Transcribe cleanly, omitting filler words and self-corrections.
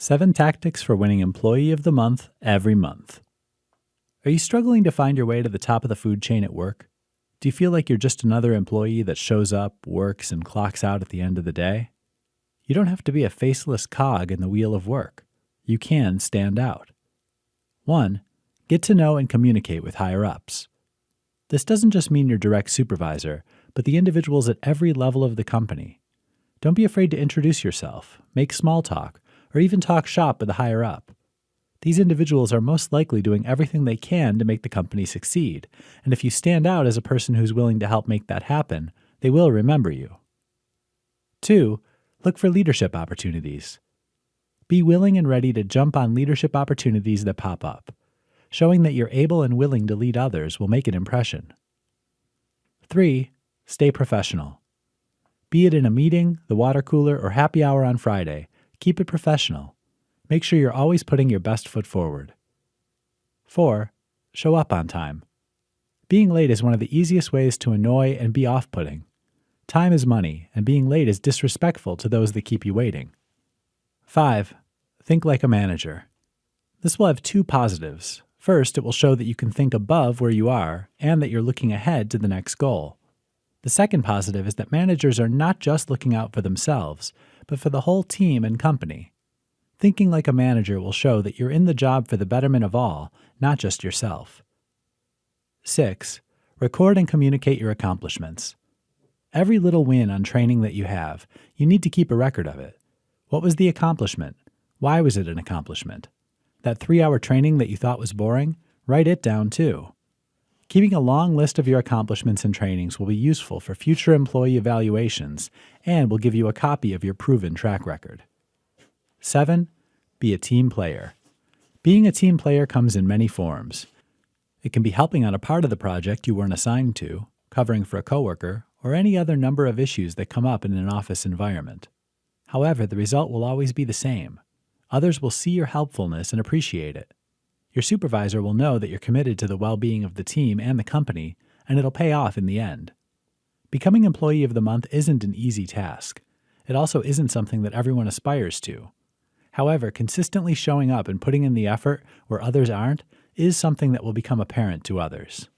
7 Tactics for Winning Employee of the Month every month. Are you struggling to find your way to the top of the food chain at work? Do you feel like you're just another employee that shows up, works, and clocks out at the end of the day? You don't have to be a faceless cog in the wheel of work. You can stand out. 1. Get to know and communicate with higher-ups. This doesn't just mean your direct supervisor, but the individuals at every level of the company. Don't be afraid to introduce yourself, make small talk, or even talk shop with the higher-up. These individuals are most likely doing everything they can to make the company succeed, and if you stand out as a person who's willing to help make that happen, they will remember you. 2. Look for leadership opportunities. Be willing and ready to jump on leadership opportunities that pop up. Showing that you're able and willing to lead others will make an impression. 3. Stay professional. Be it in a meeting, the water cooler, or happy hour on Friday, keep it professional. Make sure you're always putting your best foot forward. 4. Show up on time. Being late is one of the easiest ways to annoy and be off-putting. Time is money, and being late is disrespectful to those that keep you waiting. 5. Think like a manager. This will have 2 positives. First, it will show that you can think above where you are and that you're looking ahead to the next goal. The second positive is that managers are not just looking out for themselves, but for the whole team and company. Thinking like a manager will show that you're in the job for the betterment of all, not just yourself. 6. Record and communicate your accomplishments. Every little win on training that you have, you need to keep a record of it. What was the accomplishment? Why was it an accomplishment? That 3-hour training that you thought was boring? Write it down too. Keeping a long list of your accomplishments and trainings will be useful for future employee evaluations and will give you a copy of your proven track record. 7. Be a team player. Being a team player comes in many forms. It can be helping on a part of the project you weren't assigned to, covering for a coworker, or any other number of issues that come up in an office environment. However, the result will always be the same. Others will see your helpfulness and appreciate it. Your supervisor will know that you're committed to the well-being of the team and the company, and it'll pay off in the end. Becoming Employee of the Month isn't an easy task. It also isn't something that everyone aspires to. However, consistently showing up and putting in the effort where others aren't is something that will become apparent to others.